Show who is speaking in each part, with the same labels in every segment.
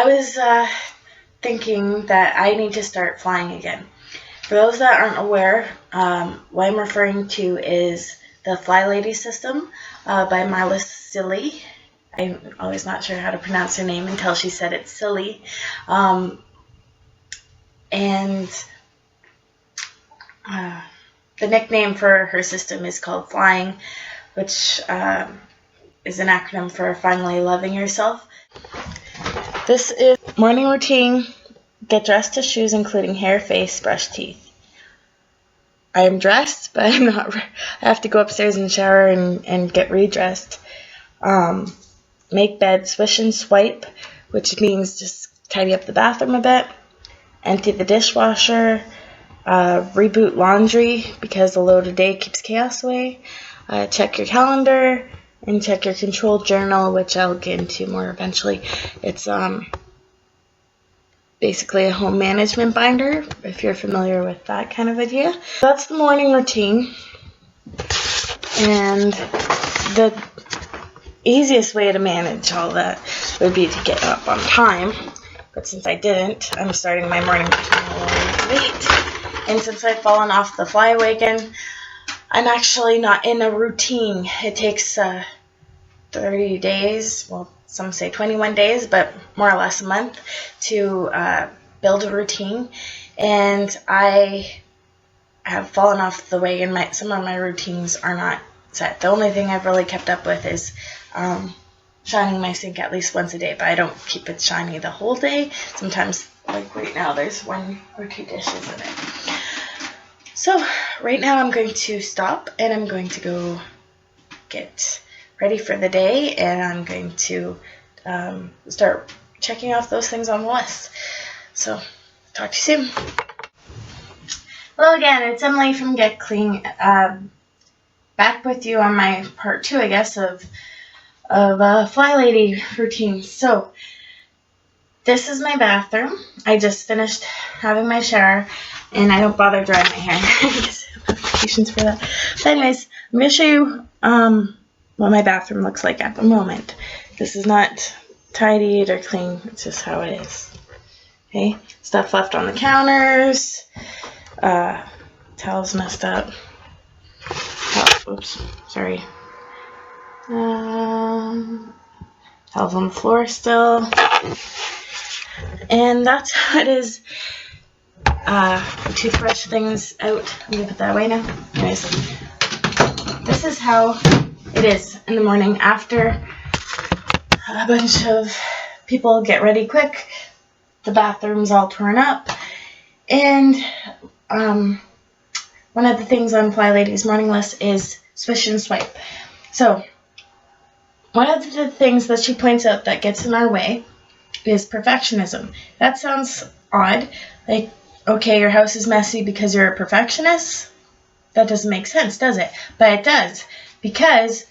Speaker 1: I was thinking that I need to start flying again. For those that aren't aware, what I'm referring to is the FlyLady system by Marla Silly. I'm always not sure how to pronounce her name until she said it's silly. And the nickname for her system is called Flying, which is an acronym for Finally Loving Yourself. This is morning routine. Get dressed to shoes, including hair, face, brush, teeth. I am dressed, but I'm not. I have to go upstairs and shower and get redressed. Make bed, swish and swipe, which means just tidy up the bathroom a bit. Empty the dishwasher. Reboot laundry, because the loaded day keeps chaos away. Check your calendar and check your control journal, which I'll get into more eventually. It's basically a home management binder, if you're familiar with that kind of idea. That's the morning routine. And the easiest way to manage all that would be to get up on time. But since I didn't, I'm starting my morning routine a little late. And since I've fallen off the fly wagon, I'm actually not in a routine. It takes 30 days, well, some say 21 days, but more or less a month to build a routine. And I have fallen off the wagon. Some of my routines are not set. The only thing I've really kept up with is shining my sink at least once a day, but I don't keep it shiny the whole day. Sometimes, like right now, there's 1 or 2 dishes in it. So right now I'm going to stop and I'm going to go get ready for the day, and I'm going to start checking off those things on the list. So talk to you soon. Hello again, it's Emily from Get Clean. Back with you on my part 2, I guess, of FlyLady routines. So this is my bathroom. I just finished having my shower, and I don't bother drying my hair. I guess I don't have patience for that. But anyways, I'm going to show you what my bathroom looks like at the moment. This is not tidied or clean. It's just how it is. Okay, stuff left on the counters. Towels messed up. Oops, sorry. Towels on the floor still. And that's how it is. Toothbrush things out. I'm going to put that away now. Anyways, this is how it is in the morning after a bunch of people get ready quick. The bathroom's all torn up. And one of the things on FlyLady's morning list is Swish and Swipe. So one of the things that she points out that gets in our way is perfectionism. That sounds odd. Like, okay, your house is messy because you're a perfectionist? That doesn't make sense, does it? But it does. Because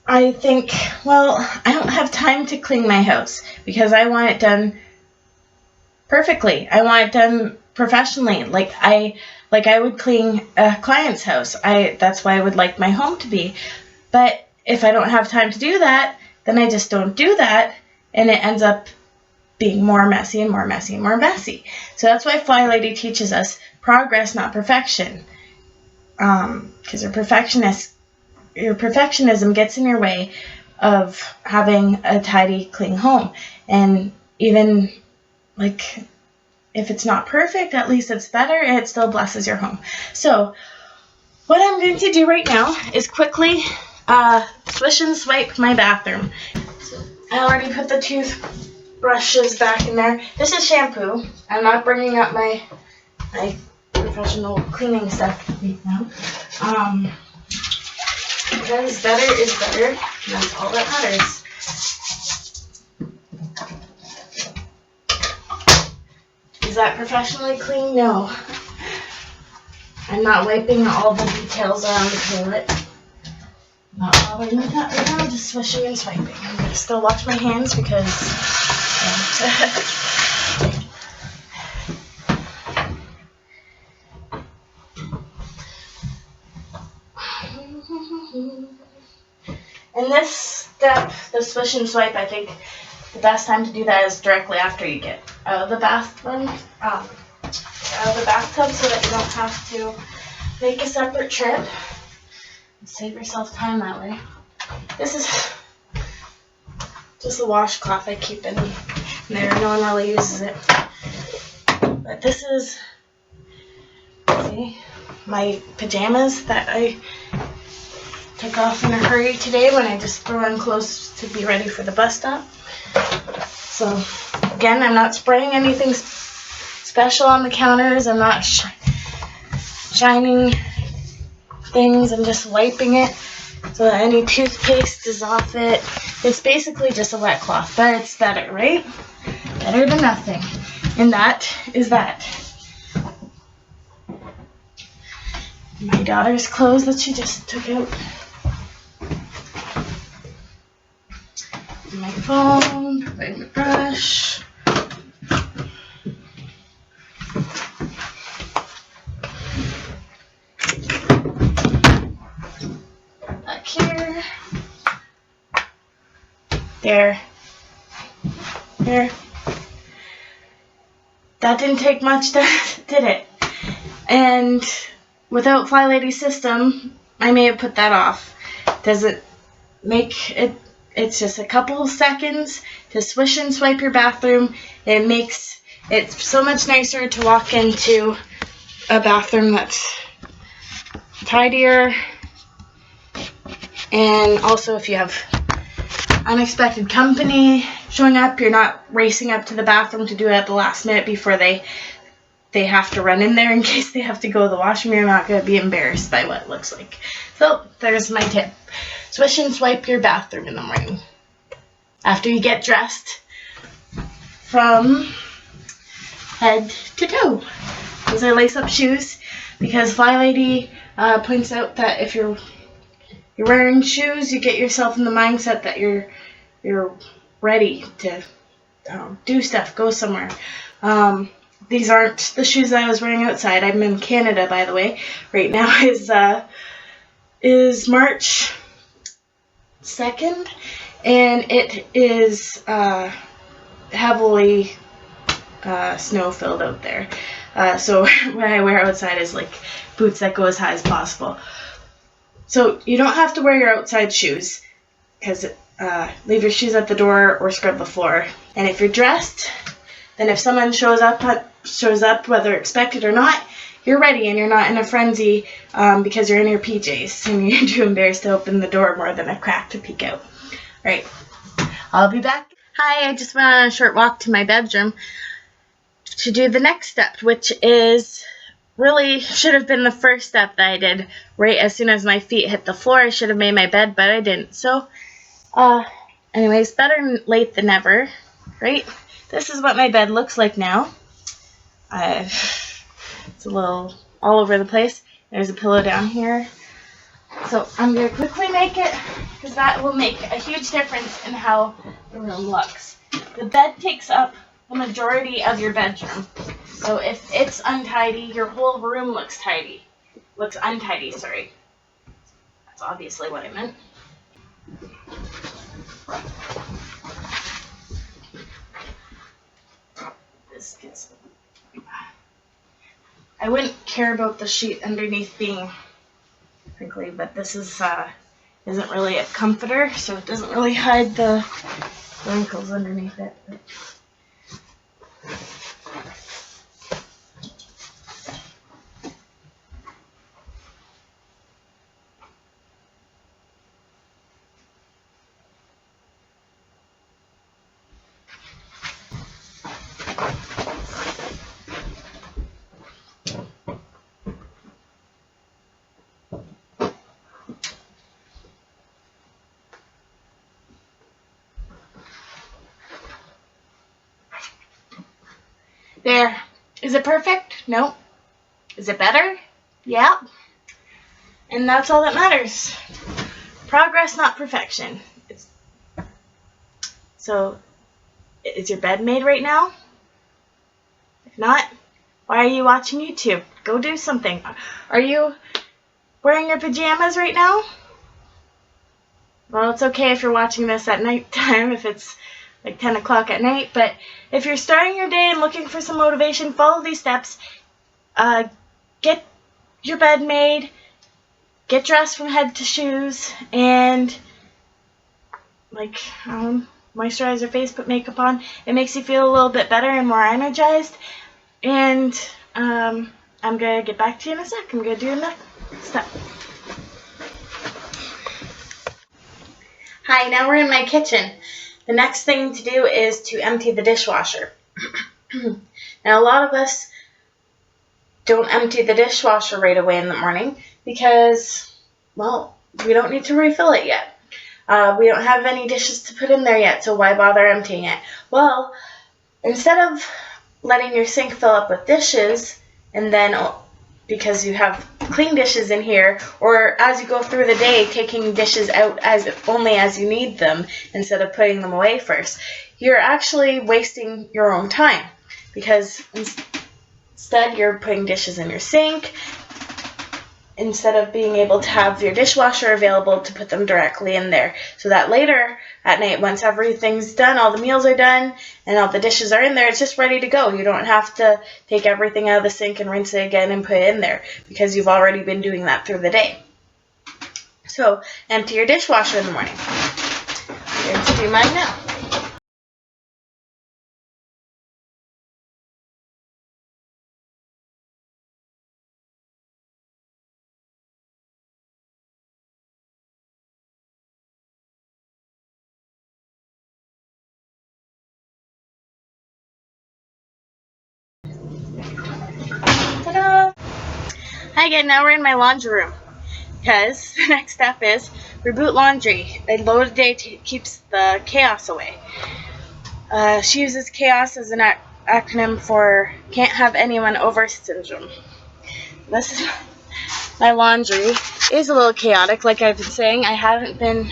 Speaker 1: I think, well, I don't have time to clean my house because I want it done perfectly. I want it done professionally. Like I would clean a client's house. That's why I would like my home to be. But if I don't have time to do that, then I just don't do that, and it ends up being more messy and more messy and more messy. So that's why FlyLady teaches us progress, not perfection. Because your perfectionism gets in your way of having a tidy, clean home. And even, like, if it's not perfect, at least it's better, and it still blesses your home. So what I'm going to do right now is quickly swish and swipe my bathroom. I already put the toothbrushes back in there. This is shampoo. I'm not bringing up my professional cleaning stuff right now. Because better is better, and that's all that matters. Is that professionally clean? No. I'm not wiping all the details around the toilet. Not bothering with that right now, just swishing and swiping. I'm going to still wash my hands because in this step, the swish and swipe, I think the best time to do that is directly after you get out of the bathtub, so that you don't have to make a separate trip. Save yourself time that way. This is just a washcloth I keep in there. No one really uses it. But this is, see, my pajamas that I took off in a hurry today when I just threw on clothes to be ready for the bus stop. So, again, I'm not spraying anything special on the counters. I'm not shining things. I'm just wiping it so that any toothpaste is off it. It's basically just a wet cloth, but it's better, right? Better than nothing. And that is that. My daughter's clothes that she just took out. My phone, my brush. Back here. There. There. That didn't take much, did it? And without FlyLady's system, I may have put that off. Does it make it? It's just a couple of seconds to swish and swipe your bathroom. It makes it so much nicer to walk into a bathroom that's tidier. And also, if you have unexpected company showing up, you're not racing up to the bathroom to do it at the last minute before they have to run in there in case they have to go to the washroom. You're not going to be embarrassed by what it looks like. So there's my tip. Swish and swipe your bathroom in the morning after you get dressed from head to toe. Those are lace-up shoes because FlyLady points out that if you're wearing shoes, you get yourself in the mindset that you're ready to do stuff, go somewhere. These aren't the shoes that I was wearing outside. I'm in Canada, by the way. Right now is March 2nd, and it is heavily snow-filled out there. So what I wear outside is like boots that go as high as possible. So you don't have to wear your outside shoes, because leave your shoes at the door or scrub the floor. And if you're dressed, then if someone shows up, whether expected or not, you're ready and you're not in a frenzy because you're in your PJs and you're too embarrassed to open the door more than a crack to peek out. Right. I'll be back. Hi, I just went on a short walk to my bedroom to do the next step, which is really should have been the first step that I did right as soon as my feet hit the floor. I should have made my bed, but I didn't. So, anyways, better late than never, right? This is what my bed looks like now. It's a little all over the place. There's a pillow down here. So I'm going to quickly make it, because that will make a huge difference in how the room looks. The bed takes up the majority of your bedroom. So if it's untidy, your whole room looks tidy. Looks untidy, sorry. That's obviously what I meant. This gets... I wouldn't care about the sheet underneath being crinkly, but this is isn't really a comforter, so it doesn't really hide the wrinkles underneath it. There. Is it perfect? No. Is it better? Yeah. And that's all that matters. Progress, not perfection. So, is your bed made right now? If not, why are you watching YouTube? Go do something. Are you wearing your pajamas right now? Well, it's okay if you're watching this at nighttime. If it's like 10 o'clock at night. But if you're starting your day and looking for some motivation, follow these steps. Get your bed made, get dressed from head to shoes, and moisturize your face, put makeup on. It makes you feel a little bit better and more energized. And I'm going to get back to you in a sec. I'm going to do the next step. Hi, now we're in my kitchen. The next thing to do is to empty the dishwasher. Now, a lot of us don't empty the dishwasher right away in the morning because, well, we don't need to refill it yet. We don't have any dishes to put in there yet, so why bother emptying it? Well, instead of letting your sink fill up with dishes, and then because you have clean dishes in here, or as you go through the day taking dishes out only as you need them instead of putting them away first, you're actually wasting your own time, because instead you're putting dishes in your sink instead of being able to have your dishwasher available to put them directly in there, so that later at night, once everything's done, all the meals are done, and all the dishes are in there, it's just ready to go. You don't have to take everything out of the sink and rinse it again and put it in there, because you've already been doing that through the day. So, empty your dishwasher in the morning. I'm going to do mine now. Ta-da! Hi again, now we're in my laundry room, because the next step is Reboot laundry. A loaded day keeps the chaos away. She uses chaos as an acronym for Can't Have Anyone Over syndrome. This is my laundry. It is a little chaotic, like I've been saying. I haven't been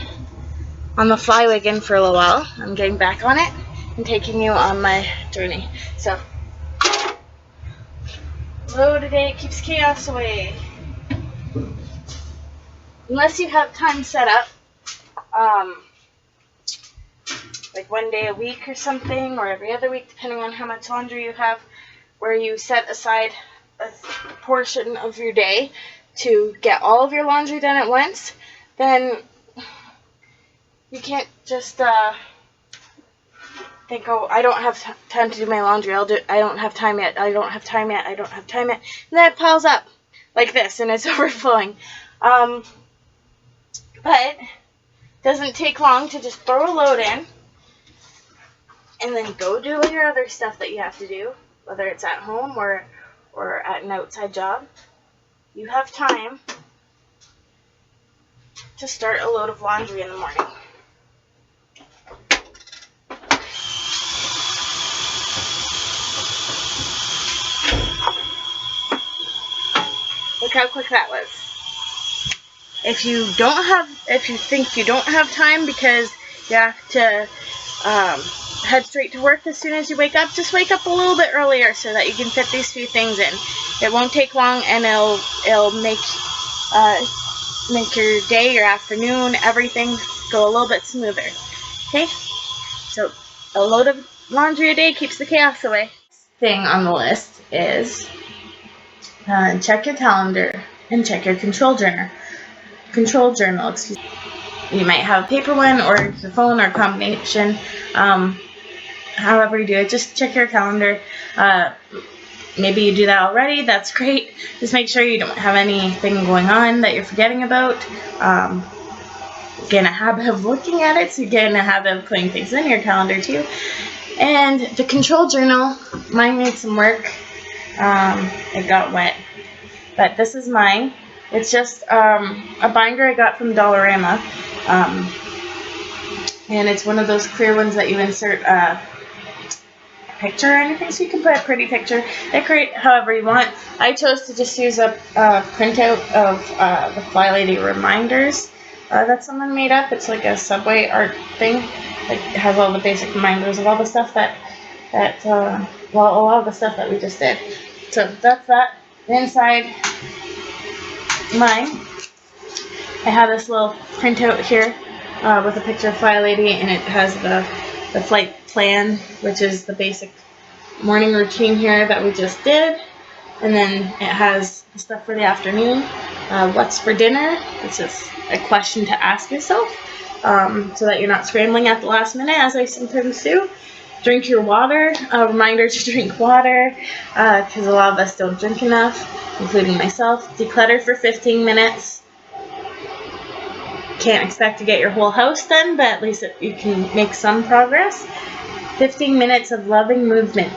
Speaker 1: on the FlyLady for a little while. I'm getting back on it and taking you on my journey. So, loaded day keeps chaos away. Unless you have time set up, like one day a week or something, or every other week, depending on how much laundry you have, where you set aside a portion of your day to get all of your laundry done at once, then you can't just think, oh, I don't have time to do my laundry. I don't have time yet. I don't have time yet. I don't have time yet. And then it piles up like this, and it's overflowing. But it doesn't take long to just throw a load in and then go do your other stuff that you have to do, whether it's at home or at an outside job. You have time to start a load of laundry in the morning. Look how quick that was. If you think you don't have time because you have to head straight to work as soon as you wake up, just wake up a little bit earlier so that you can fit these few things in. It won't take long, and it'll make your day, your afternoon, everything go a little bit smoother. Okay? So a load of laundry a day keeps the chaos away. Thing on the list is check your calendar and check your control journal. You might have a paper one or the phone or a combination. However you do it, just check your calendar. Maybe you do that already. That's great. Just make sure you don't have anything going on that you're forgetting about. Get in a habit of looking at it, so you get in a habit of putting things in your calendar too. And the control journal, mine needs some work. It got wet, but this is mine. It's just a binder I got from Dollarama, and it's one of those clear ones that you insert a picture or anything, so you can put a pretty picture. Decorate however you want. I chose to just use a printout of the FlyLady reminders that someone made up. It's like a Subway art thing. It has all the basic reminders of all the stuff a lot of the stuff that we just did. So that's that. Inside mine, I have this little printout here with a picture of FlyLady, and it has the flight plan, which is the basic morning routine here that we just did. And then it has the stuff for the afternoon. What's for dinner? Which is a question to ask yourself, so that you're not scrambling at the last minute, as I sometimes do. Drink your water. A reminder to drink water, because a lot of us don't drink enough, including myself. Declutter for 15 minutes. Can't expect to get your whole house done, but at least you can make some progress. 15 minutes of loving movement,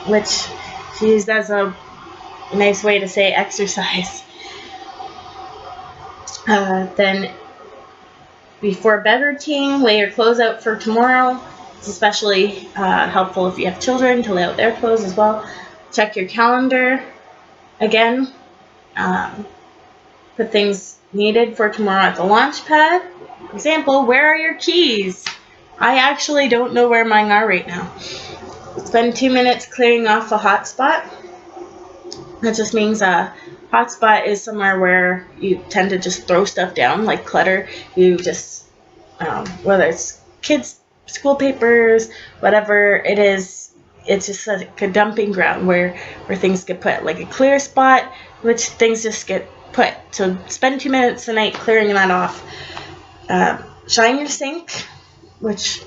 Speaker 1: which she used as a nice way to say exercise. Then before bed routine, lay your clothes out for tomorrow. It's especially helpful if you have children to lay out their clothes as well. Check your calendar again. Put things needed for tomorrow at the launch pad. For example, where are your keys? I actually don't know where mine are right now. Spend 2 minutes clearing off a hotspot. That just means a hotspot is somewhere where you tend to just throw stuff down, like clutter. You just, whether it's kids' school papers, whatever it is, it's just like a dumping ground where things get put, like a clear spot, which things just get put. So spend 2 minutes a night clearing that off. Shine your sink, which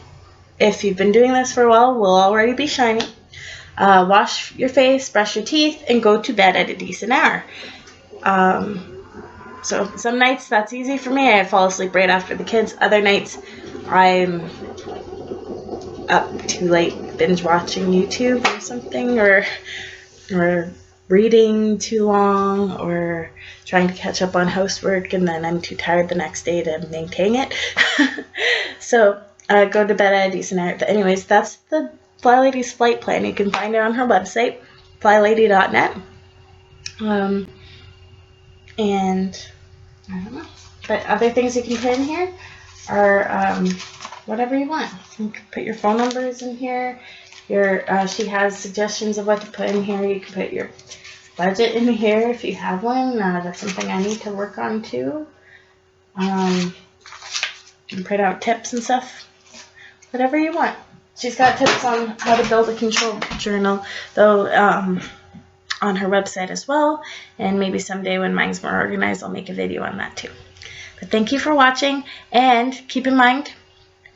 Speaker 1: if you've been doing this for a while will already be shiny. Wash your face, brush your teeth, and go to bed at a decent hour. So some nights that's easy for me. I fall asleep right after the kids. Other nights I'm up too late binge watching YouTube or something, or reading too long, or trying to catch up on housework, and then I'm too tired the next day to maintain it. So go to bed at a decent hour. But anyways, that's the FlyLady's flight plan. You can find it on her website, FlyLady.net. And I don't know. But other things you can put in here are whatever you want. You can put your phone numbers in here. She has suggestions of what to put in here. You can put your budget in here if you have one. That's something I need to work on too. And print out tips and stuff. Whatever you want. She's got tips on how to build a control journal, though, on her website as well. And maybe someday when mine's more organized, I'll make a video on that too. But thank you for watching, and keep in mind,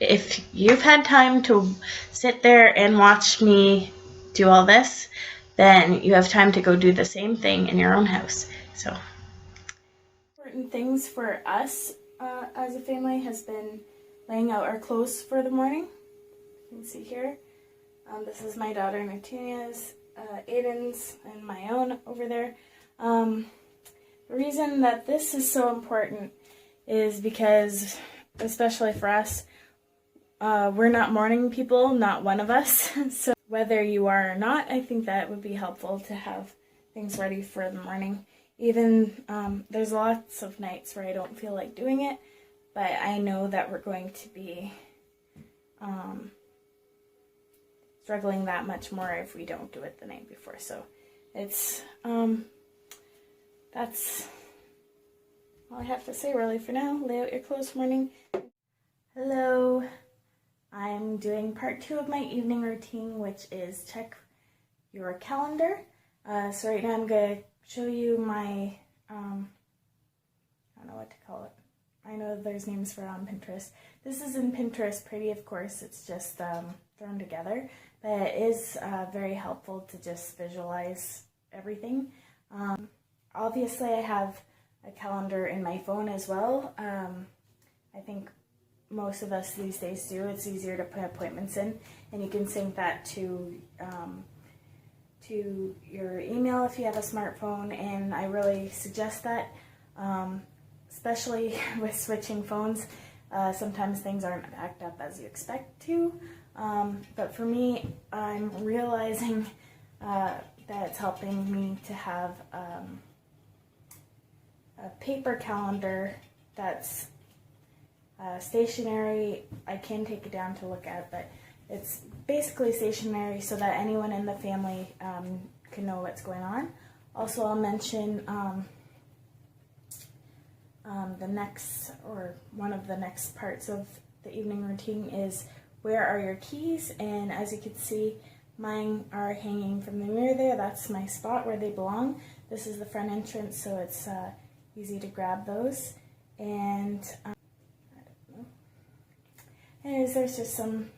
Speaker 1: if you've had time to sit there and watch me do all this, then you have time to go do the same thing in your own house. So, important things for us as a family has been laying out our clothes for the morning. You can see here. This is my daughter Natunia's, Aiden's, and my own over there. The reason that this is so important is because, especially for us, we're not morning people, not one of us. So whether you are or not, I think that would be helpful to have things ready for the morning. Even there's lots of nights where I don't feel like doing it, but I know that we're going to be struggling that much more if we don't do it the night before. So it's that's all I have to say really for now. Lay out your clothes for morning. Hello. I'm doing part 2 of my evening routine, which is check your calendar. So right now I'm going to show you my, I don't know what to call it. I know there's names for it on Pinterest. This is in Pinterest Pretty, of course. It's just thrown together. But it is very helpful to just visualize everything. Obviously I have a calendar in my phone as well. I think most of us these days do. It's easier to put appointments in, and you can sync that to your email if you have a smartphone, and I really suggest that, especially with switching phones. Sometimes things aren't backed up as you expect to, but for me, I'm realizing that it's helping me to have a paper calendar that's stationary. I can take it down to look at, but it's basically stationary so that anyone in the family can know what's going on. Also, I'll mention one of the next parts of the evening routine is where are your keys? And as you can see, mine are hanging from the mirror there. That's my spot where they belong. This is the front entrance, so it's easy to grab those. And I don't know. Anyways, there's just some,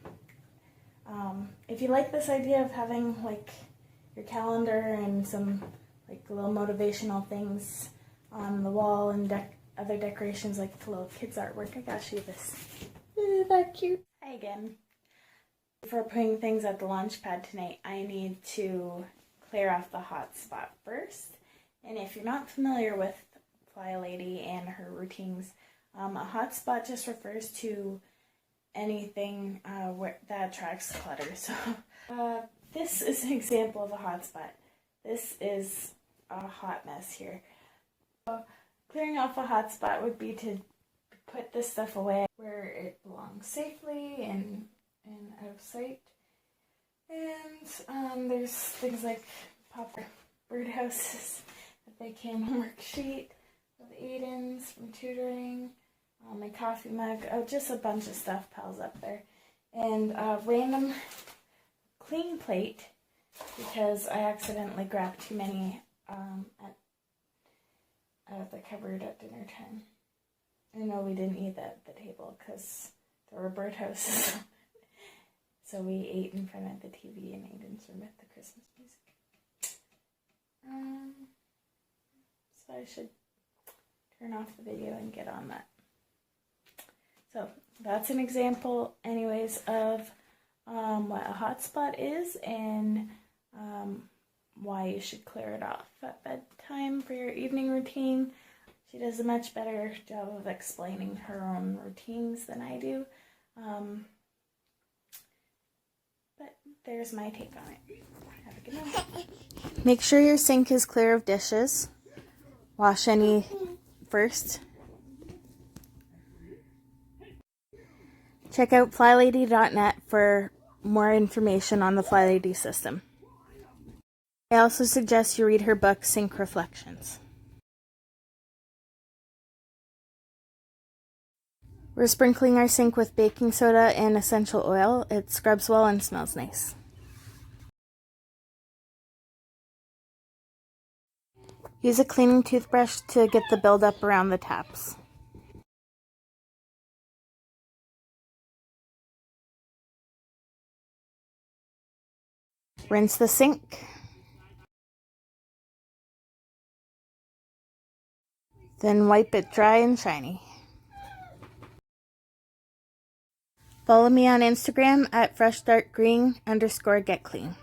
Speaker 1: if you like this idea of having like your calendar and some like little motivational things on the wall and other decorations like the little kids artwork, I got you this. Isn't that cute? Hi again. For putting things at the launch pad tonight, I need to clear off the hotspot first. And if you're not familiar with FlyLady and her routines, a hotspot just refers to anything that attracts clutter. So this is an example of a hotspot. This is a hot mess here. So clearing off a hotspot would be to put this stuff away where it belongs safely and out of sight. And there's things like popper birdhouses, a vacation worksheet of Aiden's from tutoring, my coffee mug, just a bunch of stuff piles up there. And a random clean plate because I accidentally grabbed too many out of the cupboard at dinner time. I know we didn't eat that at the table because there were birdhouses. So we ate in front of the TV in Aiden's room with the Christmas music. So I should turn off the video and get on that. So that's an example anyways of what a hotspot is and why you should clear it off at bedtime for your evening routine. She does a much better job of explaining her own routines than I do. But there's my take on it. Have a good night. Make sure your sink is clear of dishes. Wash any first. Check out FlyLady.net for more information on the FlyLady system. I also suggest you read her book, Sink Reflections. We're sprinkling our sink with baking soda and essential oil. It scrubs well and smells nice. Use a cleaning toothbrush to get the buildup around the taps. Rinse the sink. Then wipe it dry and shiny. Follow me on Instagram at freshdarkgreen_getclean.